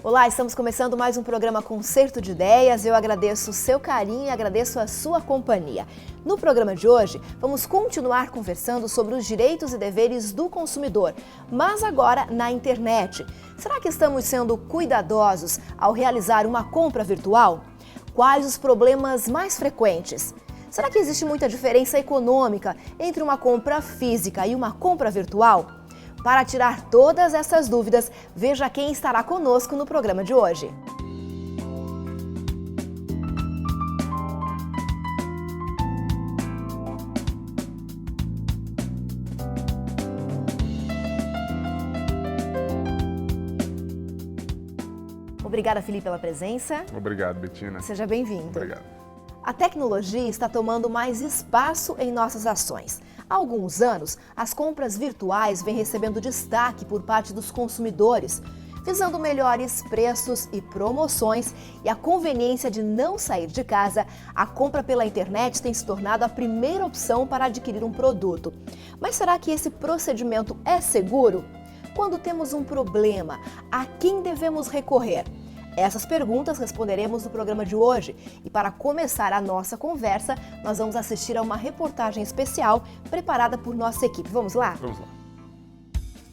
Olá, estamos começando mais um programa Concerto de Ideias. Eu agradeço o seu carinho e agradeço a sua companhia. No programa de hoje, vamos continuar conversando sobre os direitos e deveres do consumidor, mas agora na internet. Será que estamos sendo cuidadosos ao realizar uma compra virtual? Quais os problemas mais frequentes? Será que existe muita diferença econômica entre uma compra física e uma compra virtual? Para tirar todas essas dúvidas, veja quem estará conosco no programa de hoje. Obrigada, Felipe, pela presença. Obrigado, Betina. Seja bem-vindo. Obrigado. A tecnologia está tomando mais espaço em nossas ações. Há alguns anos, as compras virtuais vêm recebendo destaque por parte dos consumidores, visando melhores preços e promoções e a conveniência de não sair de casa. A compra pela internet tem se tornado a primeira opção para adquirir um produto. Mas será que esse procedimento é seguro? Quando temos um problema, a quem devemos recorrer? Essas perguntas responderemos no programa de hoje. E para começar a nossa conversa, nós vamos assistir a uma reportagem especial preparada por nossa equipe. Vamos lá? Vamos lá.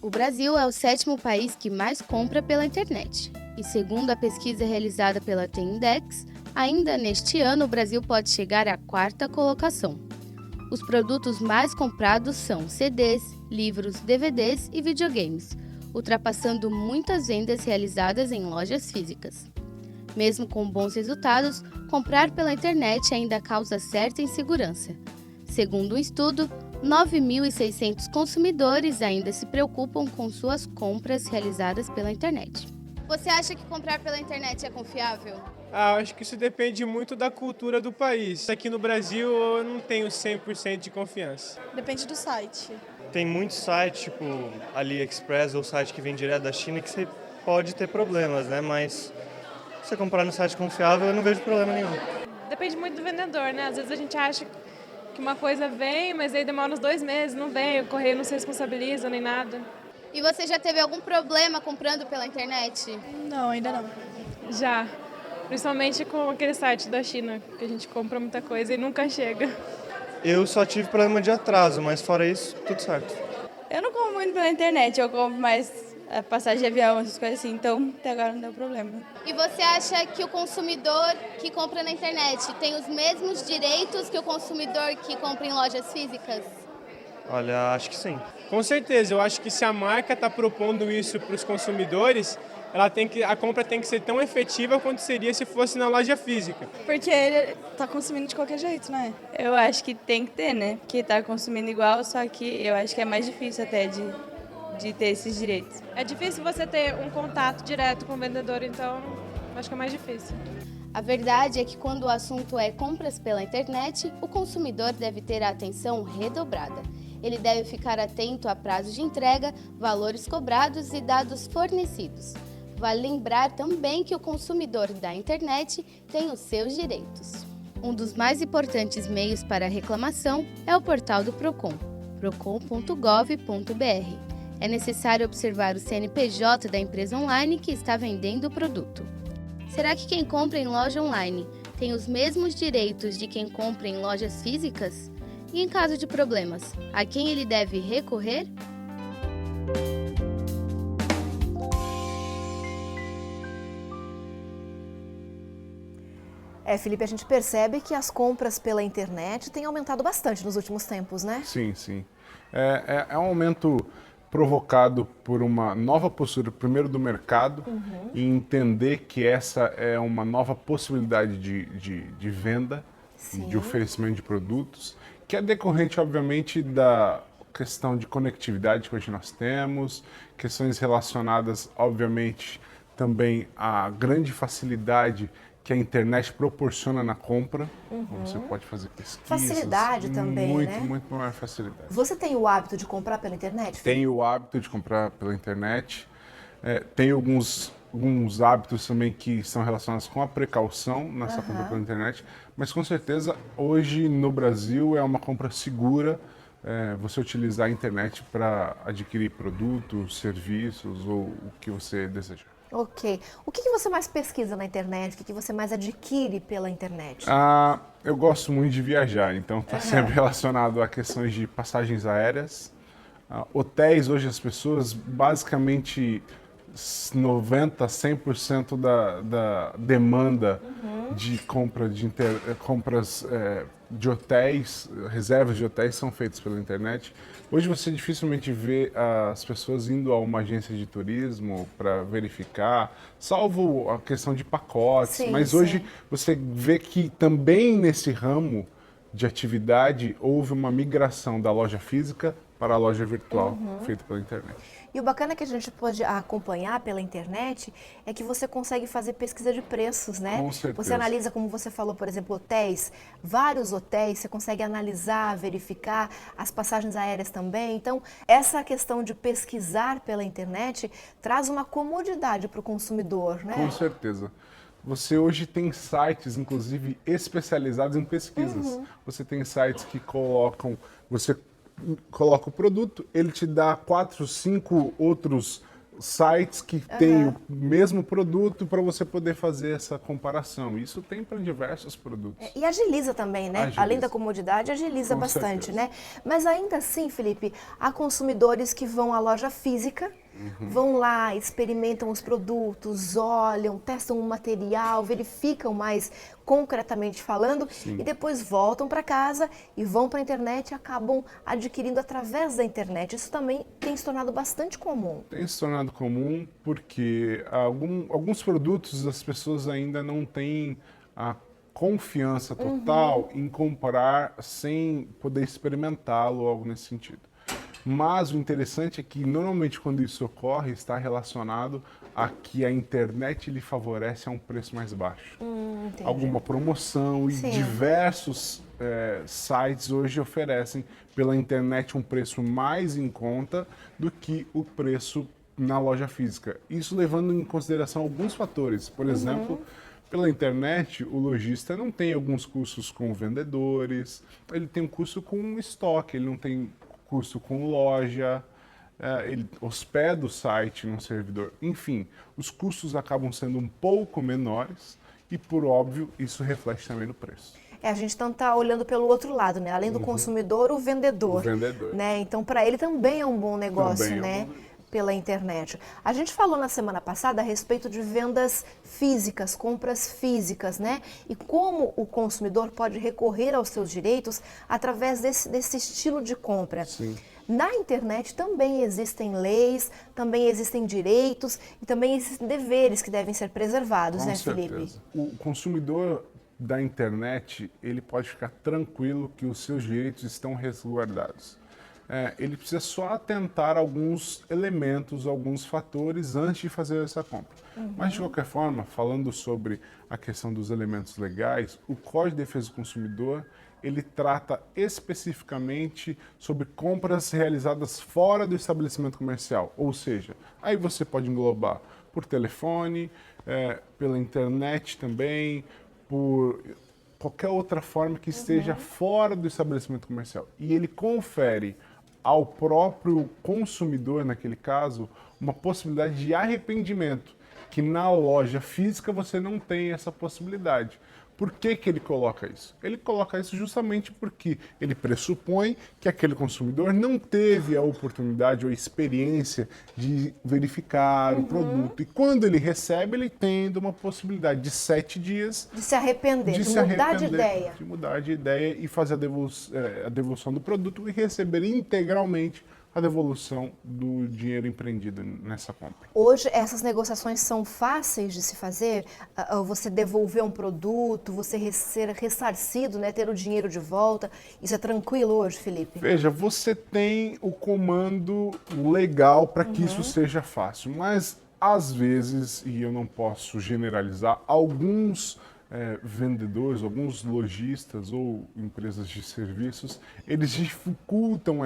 O Brasil é o 7º país que mais compra pela internet. E segundo a pesquisa realizada pela T-Index, ainda neste ano o Brasil pode chegar à 4ª colocação. Os produtos mais comprados são CDs, livros, DVDs e videogames, ultrapassando muitas vendas realizadas em lojas físicas. Mesmo com bons resultados, comprar pela internet ainda causa certa insegurança. Segundo um estudo, 9.600 consumidores ainda se preocupam com suas compras realizadas pela internet. Você acha que comprar pela internet é confiável? Acho que isso depende muito da cultura do país. Aqui no Brasil eu não tenho 100% de confiança. Depende do site. Tem muitos sites, tipo AliExpress ou site que vem direto da China, que você pode ter problemas, né? Mas se você comprar no site confiável, eu não vejo problema nenhum. Depende muito do vendedor, né? Às vezes a gente acha que uma coisa vem, mas aí demora uns 2 meses, não vem, o correio não se responsabiliza nem nada. E você já teve algum problema comprando pela internet? Não, ainda não. Já. Principalmente com aquele site da China, que a gente compra muita coisa e nunca chega. Eu só tive problema de atraso, mas fora isso, tudo certo. Eu não compro muito pela internet, eu compro mais passagem de avião, essas coisas assim, então até agora não deu problema. E você acha que o consumidor que compra na internet tem os mesmos direitos que o consumidor que compra em lojas físicas? Olha, acho que sim. Com certeza, eu acho que se a marca está propondo isso para os consumidores, a compra tem que ser tão efetiva quanto seria se fosse na loja física. Porque ele tá consumindo de qualquer jeito, né? Eu acho que tem que ter, né? Porque tá consumindo igual, só que eu acho que é mais difícil até de ter esses direitos. É difícil você ter um contato direto com o vendedor, então acho que é mais difícil. A verdade é que quando o assunto é compras pela internet, o consumidor deve ter a atenção redobrada. Ele deve ficar atento a prazos de entrega, valores cobrados e dados fornecidos. Vale lembrar também que o consumidor da internet tem os seus direitos. Um dos mais importantes meios para reclamação é o portal do Procon, procon.gov.br. É necessário observar o CNPJ da empresa online que está vendendo o produto. Será que quem compra em loja online tem os mesmos direitos de quem compra em lojas físicas? E em caso de problemas, a quem ele deve recorrer? Felipe, a gente percebe que as compras pela internet têm aumentado bastante nos últimos tempos, né? Sim, sim. É um aumento provocado por uma nova postura, primeiro do mercado, e entender que essa é uma nova possibilidade de venda, de oferecimento de produtos, que é decorrente, obviamente, da questão de conectividade que hoje nós temos, questões relacionadas, obviamente, também à grande facilidade que a internet proporciona na compra. Você pode fazer pesquisas. Facilidade também, né? Muito maior facilidade. Você tem o hábito de comprar pela internet, Felipe? Tenho o hábito de comprar pela internet. Tenho alguns hábitos também que são relacionados com a precaução nessa compra pela internet. Mas com certeza, hoje no Brasil é uma compra segura você utilizar a internet para adquirir produtos, serviços ou o que você desejar. Ok. O que você mais pesquisa na internet? O que você mais adquire pela internet? Eu gosto muito de viajar, então está sempre relacionado a questões de passagens aéreas. Hotéis, hoje as pessoas, basicamente 90, 100% da demanda de compra compras de hotéis, reservas de hotéis são feitas pela internet. Hoje você dificilmente vê as pessoas indo a uma agência de turismo para verificar, salvo a questão de pacotes, Sim, mas sim. hoje você vê que também nesse ramo de atividade houve uma migração da loja física para a loja virtual feita pela internet. E o bacana que a gente pode acompanhar pela internet é que você consegue fazer pesquisa de preços, né? Com certeza. Você analisa, como você falou, por exemplo, hotéis, vários hotéis, você consegue analisar, verificar as passagens aéreas também. Então, essa questão de pesquisar pela internet traz uma comodidade para o consumidor, né? Com certeza. Você hoje tem sites, inclusive, especializados em pesquisas. Você tem sites que você coloca o produto, ele te dá 4, 5 outros sites que têm o mesmo produto para você poder fazer essa comparação. Isso tem para diversos produtos. E agiliza também, né? Agiliza. Além da comodidade, agiliza Com bastante, certeza. né? Mas ainda assim, Felipe, há consumidores que vão à loja física, vão lá, experimentam os produtos, olham, testam o material, verificam mais concretamente falando e depois voltam para casa e vão para a internet e acabam adquirindo através da internet. Isso também tem se tornado bastante comum. Tem se tornado comum porque alguns produtos as pessoas ainda não têm a confiança total em comprar sem poder experimentá-lo, algo nesse sentido. Mas o interessante é que normalmente quando isso ocorre está relacionado a que a internet lhe favorece a um preço mais baixo. Entendi. Alguma promoção e Sim. diversos sites hoje oferecem pela internet um preço mais em conta do que o preço na loja física. Isso levando em consideração alguns fatores. Por exemplo, pela internet, o lojista não tem alguns custos com vendedores, ele tem um custo com estoque, ele não tem custo com loja, ele hospeda o site num servidor. Enfim, os custos acabam sendo um pouco menores e, por óbvio, isso reflete também no preço. A gente então está olhando pelo outro lado, né? Além do consumidor, o vendedor. O vendedor. Né? Então, para ele também é um bom negócio, Também é um né? bom negócio. Pela internet. A gente falou na semana passada a respeito de vendas físicas, compras físicas, né? E como o consumidor pode recorrer aos seus direitos através desse estilo de compra. Sim. Na internet também existem leis, também existem direitos e também existem deveres que devem ser preservados, Com né, certeza. Felipe? O consumidor da internet, ele pode ficar tranquilo que os seus direitos estão resguardados. Ele precisa só atentar a alguns elementos, alguns fatores antes de fazer essa compra. Mas, de qualquer forma, falando sobre a questão dos elementos legais, o Código de Defesa do Consumidor, ele trata especificamente sobre compras realizadas fora do estabelecimento comercial. Ou seja, aí você pode englobar por telefone, pela internet também, por qualquer outra forma que esteja fora do estabelecimento comercial. E ele confere ao próprio consumidor, naquele caso, uma possibilidade de arrependimento, que na loja física você não tem essa possibilidade. Por que ele coloca isso? Ele coloca isso justamente porque ele pressupõe que aquele consumidor não teve a oportunidade ou a experiência de verificar o produto. E quando ele recebe, ele tem uma possibilidade de 7 dias De se arrepender, de mudar de ideia. de mudar de ideia e fazer a devolução do produto e receber integralmente a devolução do dinheiro empreendido nessa compra. Hoje, essas negociações são fáceis de se fazer? Você devolver um produto, você ser ressarcido, né, ter o dinheiro de volta. Isso é tranquilo hoje, Felipe? Veja, você tem o comando legal para que isso seja fácil, mas às vezes, e eu não posso generalizar, alguns vendedores, alguns lojistas ou empresas de serviços, eles dificultam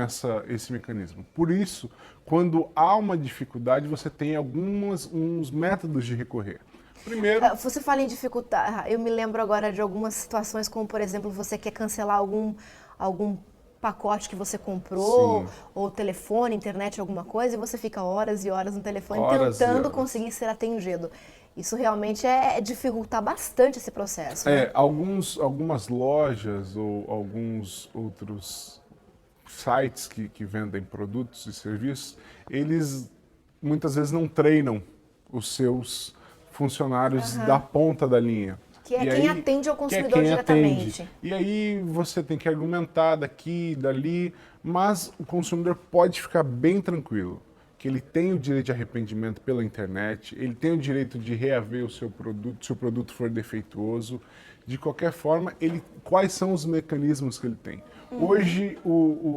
esse mecanismo. Por isso, quando há uma dificuldade, você tem uns métodos de recorrer. Primeiro, Você fala em dificultar. Eu me lembro agora de algumas situações, como por exemplo, você quer cancelar algum pacote que você comprou, Sim. ou telefone, internet, alguma coisa, e você fica horas e horas no telefone Horas e tentando horas. conseguir ser atendido. Isso realmente dificultar bastante esse processo, né? Algumas lojas ou alguns outros sites que vendem produtos e serviços, eles muitas vezes não treinam os seus funcionários da ponta da linha. Que é E quem aí- atende ao que é consumidor quem diretamente. atende. E aí você tem que argumentar daqui, dali, mas o consumidor pode ficar bem tranquilo, que ele tem o direito de arrependimento pela internet, ele tem o direito de reaver o seu produto, se o produto for defeituoso. De qualquer forma, quais são os mecanismos que ele tem? Hoje,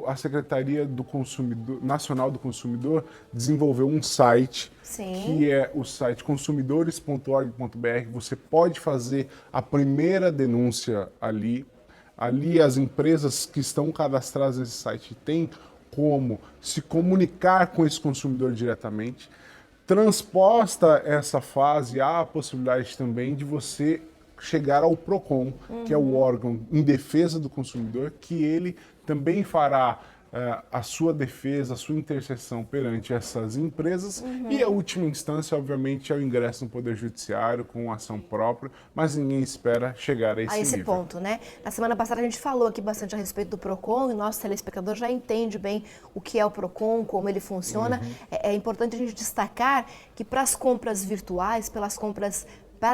a Secretaria do Consumidor, Nacional do Consumidor desenvolveu um site, Sim. que é o site consumidores.org.br. Você pode fazer a primeira denúncia ali. Ali, as empresas que estão cadastradas nesse site têm como se comunicar com esse consumidor diretamente. Transposta essa fase, há a possibilidade também de você chegar ao PROCON, que é o órgão em defesa do consumidor, que ele também fará a sua defesa, a sua intercessão perante essas empresas e a última instância, obviamente, é o ingresso no Poder Judiciário com ação própria, mas ninguém espera chegar a esse nível. Ponto, né? Na semana passada a gente falou aqui bastante a respeito do PROCON e o nosso telespectador já entende bem o que é o PROCON, como ele funciona. É importante a gente destacar que para as compras virtuais, para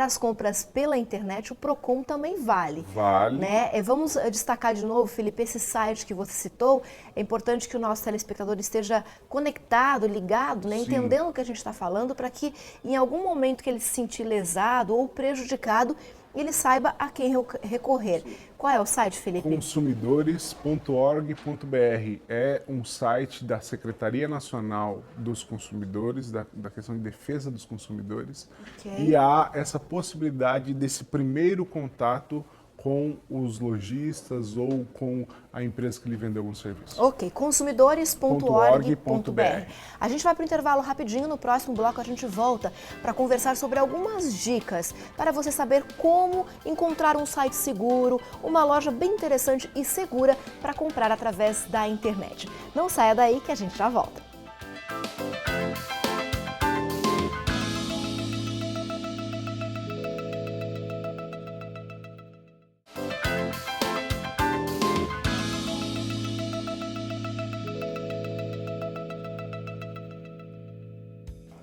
as compras pela internet, o PROCON também vale. Vale. Né? Vamos destacar de novo, Felipe, esse site que você citou. É importante que o nosso telespectador esteja conectado, ligado, né? Entendendo o que a gente está falando, para que em algum momento que ele se sentir lesado ou prejudicado, ele saiba a quem recorrer. Qual é o site, Felipe? Consumidores.org.br é um site da Secretaria Nacional dos Consumidores, da questão de defesa dos consumidores. Ok. E há essa possibilidade desse primeiro contato com os lojistas ou com a empresa que lhe vendeu algum serviço. Ok, consumidores.org.br. A gente vai para o intervalo rapidinho, no próximo bloco a gente volta para conversar sobre algumas dicas para você saber como encontrar um site seguro, uma loja bem interessante e segura para comprar através da internet. Não saia daí que a gente já volta.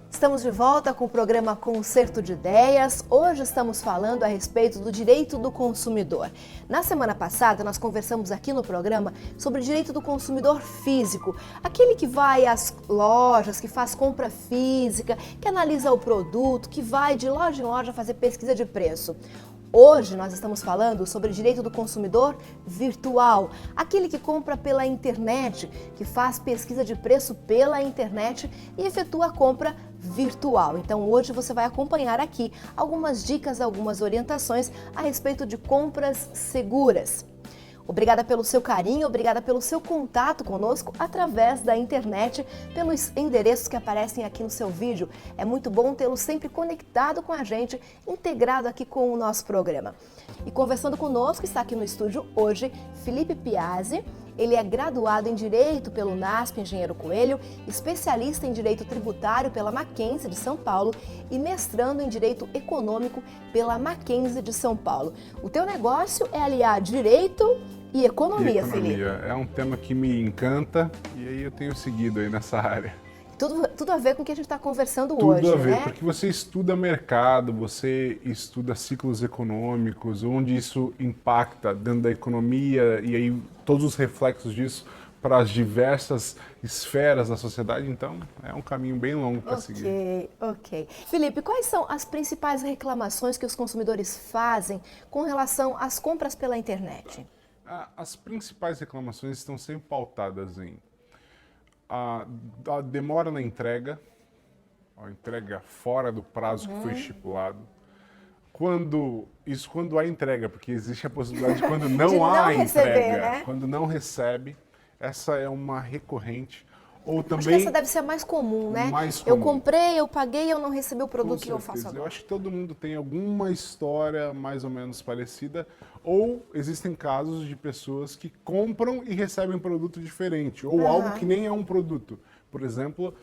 Estamos de volta com o programa Concerto de Ideias. Hoje estamos falando a respeito do direito do consumidor. Na semana passada, nós conversamos aqui no programa sobre o direito do consumidor físico, aquele que vai às lojas, que faz compra física, que analisa o produto, que vai de loja em loja fazer pesquisa de preço. Hoje nós estamos falando sobre o direito do consumidor virtual, aquele que compra pela internet, que faz pesquisa de preço pela internet e efetua a compra virtual. Então hoje você vai acompanhar aqui algumas dicas, algumas orientações a respeito de compras seguras. Obrigada pelo seu carinho, obrigada pelo seu contato conosco através da internet, pelos endereços que aparecem aqui no seu vídeo. É muito bom tê-lo sempre conectado com a gente, integrado aqui com o nosso programa. E conversando conosco está aqui no estúdio hoje Felipe Piazzi. Ele é graduado em Direito pelo NASP Engenheiro Coelho, especialista em Direito Tributário pela Mackenzie de São Paulo e mestrando em Direito Econômico pela Mackenzie de São Paulo. O teu negócio é aliar Direito e Economia, Felipe. É um tema que me encanta e aí eu tenho seguido aí nessa área. Tudo a ver com o que a gente está conversando hoje, Tudo a ver, né? porque você estuda mercado, você estuda ciclos econômicos, onde isso impacta dentro da economia e aí todos os reflexos disso para as diversas esferas da sociedade, então é um caminho bem longo para seguir. Ok. Felipe, quais são as principais reclamações que os consumidores fazem com relação às compras pela internet? As principais reclamações estão sempre pautadas em a demora na entrega, a entrega fora do prazo que foi estipulado. Quando há entrega, porque existe a possibilidade de quando não há receber, entrega, né? quando não recebe, essa é uma recorrente. Ou Acho que também essa deve ser a mais comum, né? mais Eu comum. comprei, eu paguei, eu não recebi o Com produto que eu faço certeza. Eu agora. acho que todo mundo tem alguma história mais ou menos parecida, ou existem casos de pessoas que compram e recebem produto diferente, ou algo que nem é um produto. Por exemplo,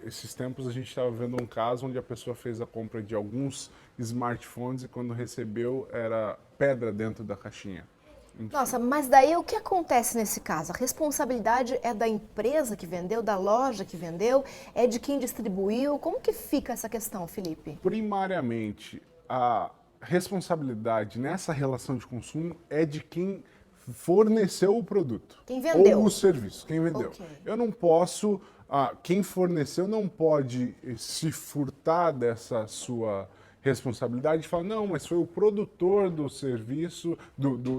esses tempos a gente estava vendo um caso onde a pessoa fez a compra de alguns smartphones e quando recebeu era pedra dentro da caixinha. Enfim. Nossa, mas daí o que acontece nesse caso? A responsabilidade é da empresa que vendeu, da loja que vendeu, é de quem distribuiu? Como que fica essa questão, Felipe? Primariamente, a responsabilidade nessa relação de consumo é de quem forneceu o produto. Quem vendeu. Ou o serviço, quem vendeu. Ok. Eu não posso, quem forneceu não pode se furtar dessa sua responsabilidade e falar, não, mas foi o produtor do serviço,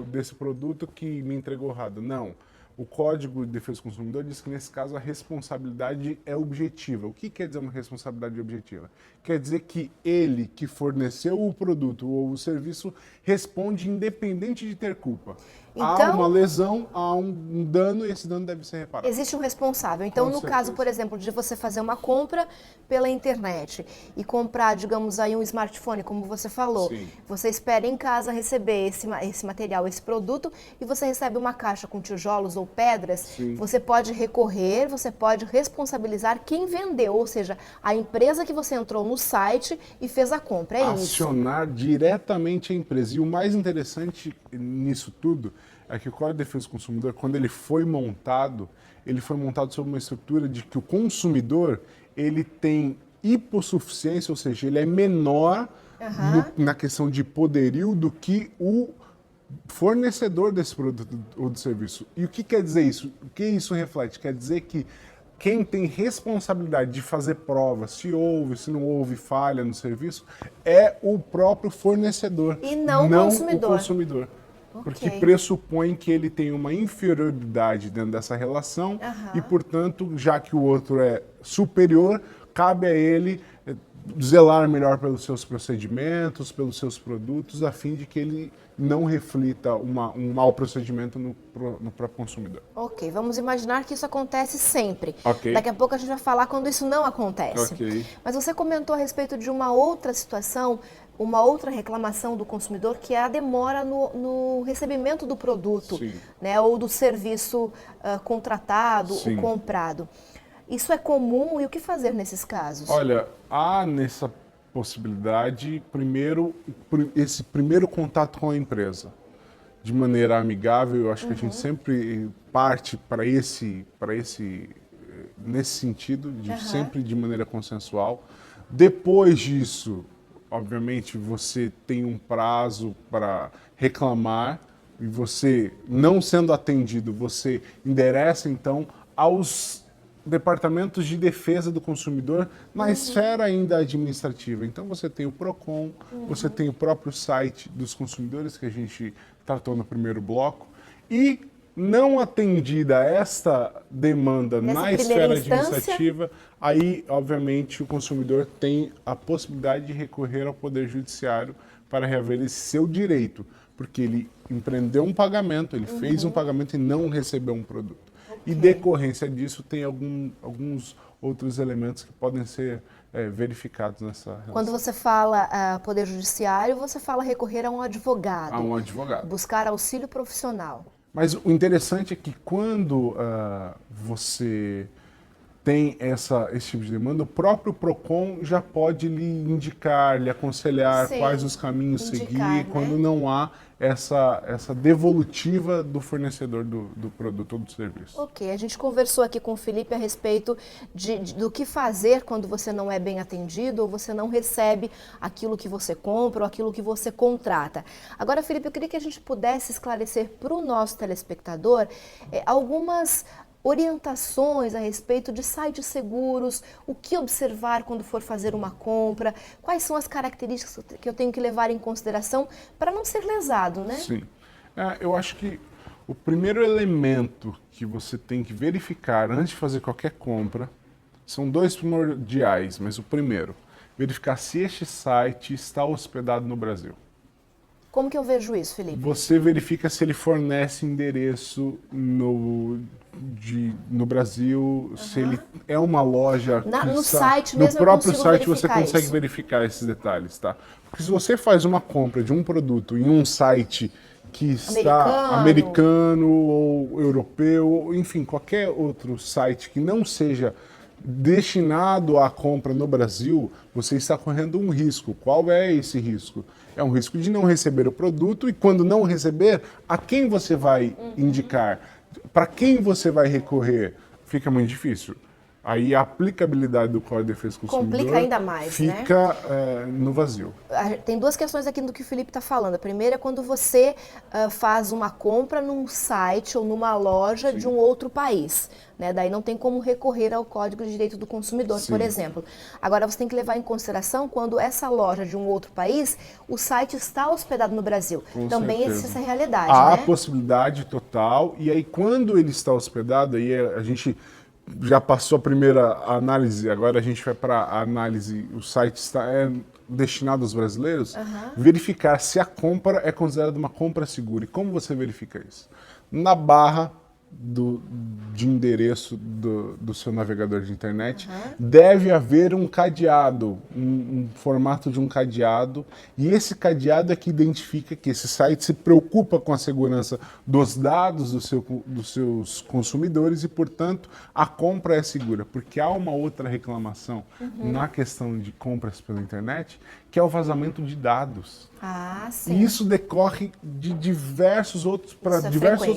desse produto que me entregou errado. Não. O Código de Defesa do Consumidor diz que, nesse caso, a responsabilidade é objetiva. O que quer dizer uma responsabilidade objetiva? Quer dizer que ele que forneceu o produto ou o serviço responde independente de ter culpa. Há Então, uma lesão, há um dano e esse dano deve ser reparado. existe um responsável. Então, Com no certeza. caso, por exemplo, de você fazer uma compra pela internet e comprar, digamos aí, um smartphone, como você falou, Sim. você espera em casa receber esse material, esse produto, e você recebe uma caixa com tijolos ou pedras, Sim. você pode recorrer, você pode responsabilizar quem vendeu, ou seja, a empresa que você entrou no site e fez a compra. É isso. Acionar diretamente a empresa. E o mais interessante nisso tudo é que o Código de Defesa do Consumidor, quando ele foi montado sob uma estrutura de que o consumidor ele tem hipossuficiência, ou seja, ele é menor na questão de poderio do que o fornecedor desse produto ou do serviço. E o que quer dizer isso? O que isso reflete? Quer dizer que quem tem responsabilidade de fazer provas, se houve, se não houve falha no serviço, é o próprio fornecedor, E não o consumidor. Porque pressupõe que ele tem uma inferioridade dentro dessa relação e, portanto, já que o outro é superior, cabe a ele zelar melhor pelos seus procedimentos, pelos seus produtos, a fim de que ele não reflita um mau procedimento no próprio consumidor. Ok, vamos imaginar que isso acontece sempre. Ok. Daqui a pouco a gente vai falar quando isso não acontece. Ok. Mas você comentou a respeito de uma outra situação, uma outra reclamação do consumidor, que é a demora no recebimento do produto, Sim. né, ou do serviço contratado Sim. ou comprado. Isso é comum e o que fazer nesses casos? Olha, há nessa possibilidade, esse primeiro contato com a empresa, de maneira amigável. Eu acho que a gente sempre parte nesse sentido, sempre de maneira consensual. Depois disso, obviamente, você tem um prazo para reclamar e você, não sendo atendido, você endereça então aos departamentos de defesa do consumidor na esfera ainda administrativa. Então você tem o PROCON, você tem o próprio site dos consumidores que a gente tratou no primeiro bloco e não atendida esta demanda na esfera administrativa, aí obviamente o consumidor tem a possibilidade de recorrer ao Poder Judiciário para reaver esse seu direito, porque ele empreendeu um pagamento, ele fez um pagamento e não recebeu um produto. E decorrência disso tem alguns outros elementos que podem ser verificados nessa relação. Quando você fala Poder Judiciário, você fala recorrer a um advogado. A um advogado. Buscar auxílio profissional. Mas o interessante é que quando você tem esse tipo de demanda, o próprio PROCON já pode lhe indicar, lhe aconselhar quais os caminhos seguir, né? Quando não há essa devolutiva do fornecedor do produto ou do serviço. Ok, a gente conversou aqui com o Felipe a respeito do que fazer quando você não é bem atendido ou você não recebe aquilo que você compra ou aquilo que você contrata. Agora, Felipe, eu queria que a gente pudesse esclarecer para o nosso telespectador algumas orientações a respeito de sites seguros, o que observar quando for fazer uma compra, quais são as características que eu tenho que levar em consideração para não ser lesado, né? Sim. Eu acho que o primeiro elemento que você tem que verificar antes de fazer qualquer compra são dois primordiais, mas o primeiro, verificar se este site está hospedado no Brasil. Como que eu vejo isso, Felipe? Você verifica se ele fornece endereço no Brasil, se ele é uma loja No está, site no mesmo eu próprio consigo site você verificar consegue isso. verificar esses detalhes, tá? Porque se você faz uma compra de um produto em um site que está americano ou europeu, ou, enfim, qualquer outro site que não seja destinado à compra no Brasil, você está correndo um risco. Qual é esse risco? É um risco de não receber o produto e quando não receber, a quem você vai indicar? Para quem você vai recorrer? Fica muito difícil. Aí a aplicabilidade do Código de Defesa do Consumidor complica ainda mais, fica no vazio. Tem duas questões aqui do que o Felipe está falando. A primeira é quando você faz uma compra num site ou numa loja de um outro país. Né? Daí não tem como recorrer ao Código de Direito do Consumidor, por exemplo. Agora você tem que levar em consideração quando essa loja de um outro país, o site está hospedado no Brasil. Também existe essa realidade, Há né? possibilidade total. E aí quando ele está hospedado, aí a gente já passou a primeira análise, agora a gente vai para a análise, o site está destinado aos brasileiros, verificar se a compra é considerada uma compra segura. E como você verifica isso? Na barra de endereço do seu navegador de internet, deve haver um cadeado, um formato de um cadeado, e esse cadeado é que identifica que esse site se preocupa com a segurança dos dados dos seus consumidores e, portanto, a compra é segura. Porque há uma outra reclamação na questão de compras pela internet, que é o vazamento de dados. Ah, sim. E isso decorre de diversos outros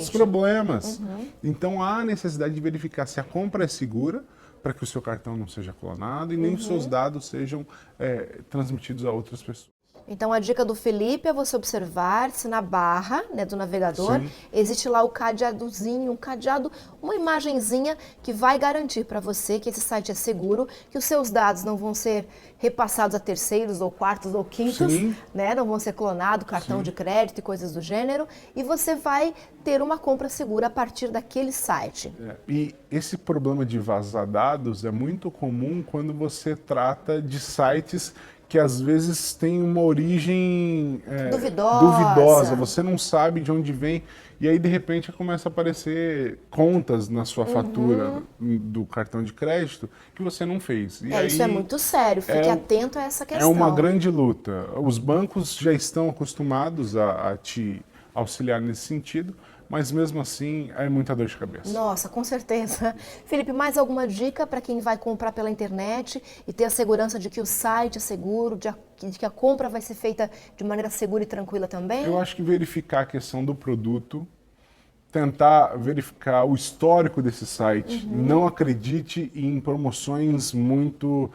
problemas. Então há necessidade de verificar se a compra é segura para que o seu cartão não seja clonado e nem os seus dados sejam transmitidos a outras pessoas. Então a dica do Felipe é você observar se na barra, né, do navegador existe lá o cadeadozinho, um cadeado, uma imagenzinha que vai garantir para você que esse site é seguro, que os seus dados não vão ser repassados a terceiros ou quartos ou quintos, né, não vão ser clonados, cartão de crédito e coisas do gênero, e você vai ter uma compra segura a partir daquele site. E esse problema de vazar dados é muito comum quando você trata de sites que às vezes tem uma origem duvidosa, você não sabe de onde vem, e aí de repente começa a aparecer contas na sua fatura do cartão de crédito que você não fez. E aí, isso é muito sério, fique atento a essa questão. É uma grande luta. Os bancos já estão acostumados a te auxiliar nesse sentido, mas mesmo assim é muita dor de cabeça. Nossa, com certeza. Felipe, mais alguma dica para quem vai comprar pela internet e ter a segurança de que o site é seguro, de que a compra vai ser feita de maneira segura e tranquila também? Eu acho que verificar a questão do produto, tentar verificar o histórico desse site, não acredite em promoções muito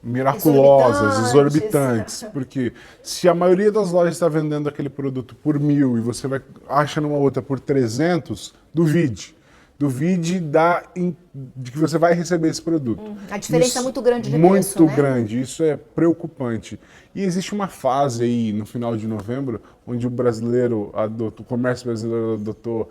miraculosas, exorbitantes, porque se a maioria das lojas está vendendo aquele produto por 1.000 e você acha numa outra por 300, duvide. Duvide de que você vai receber esse produto. A diferença é muito grande de preço, Muito né? grande, isso é preocupante. E existe uma fase aí, no final de novembro, onde o comércio brasileiro adotou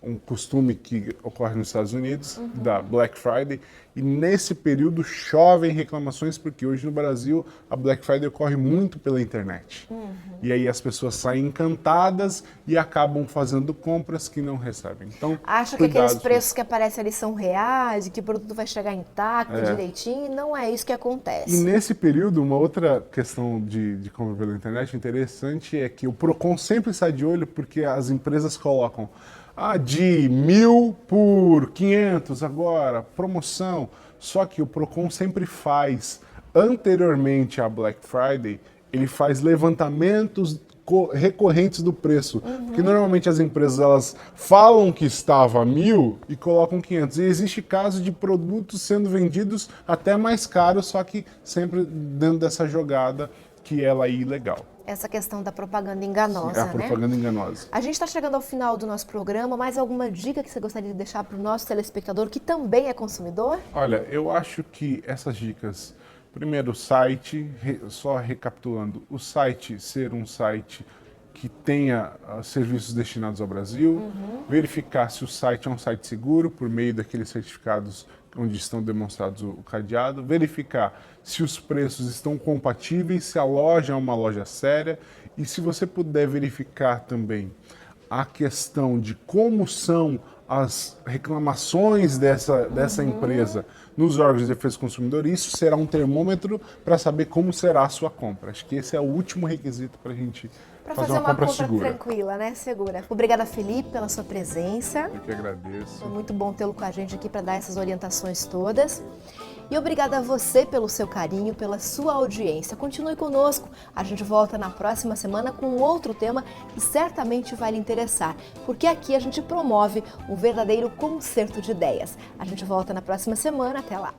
um costume que ocorre nos Estados Unidos, da Black Friday, e nesse período chovem reclamações, porque hoje no Brasil a Black Friday ocorre muito pela internet. E aí as pessoas saem encantadas e acabam fazendo compras que não recebem. Então, acha que aqueles preços que aparecem ali são reais e que o produto vai chegar intacto, direitinho, e não é isso que acontece. E nesse período, uma outra questão de compra pela internet interessante é que o Procon sempre está de olho porque as empresas colocam de 1.000 por 500 agora, promoção. Só que o Procon sempre faz, anteriormente à Black Friday, ele faz levantamentos recorrentes do preço. Porque normalmente as empresas elas falam que estava a 1.000 e colocam 500. E existe caso de produtos sendo vendidos até mais caros, só que sempre dentro dessa jogada que ela é ilegal. Essa questão da propaganda enganosa, a propaganda enganosa. A gente está chegando ao final do nosso programa. Mais alguma dica que você gostaria de deixar para o nosso telespectador que também é consumidor? Olha, eu acho que essas dicas, primeiro o site, só recapitulando, o site ser um site que tenha serviços destinados ao Brasil, verificar se o site é um site seguro por meio daqueles certificados onde estão demonstrados o cadeado, verificar se os preços estão compatíveis, se a loja é uma loja séria e se você puder verificar também a questão de como são as reclamações dessa empresa nos órgãos de defesa do consumidor, isso será um termômetro para saber como será a sua compra. Acho que esse é o último requisito para a gente fazer uma compra segura. Tranquila, né? Segura. Obrigada, Felipe, pela sua presença. Eu que agradeço. Foi muito bom tê-lo com a gente aqui para dar essas orientações todas. E obrigada a você pelo seu carinho, pela sua audiência. Continue conosco. A gente volta na próxima semana com um outro tema que certamente vai lhe interessar, porque aqui a gente promove um verdadeiro concerto de ideias. A gente volta na próxima semana. Até lá.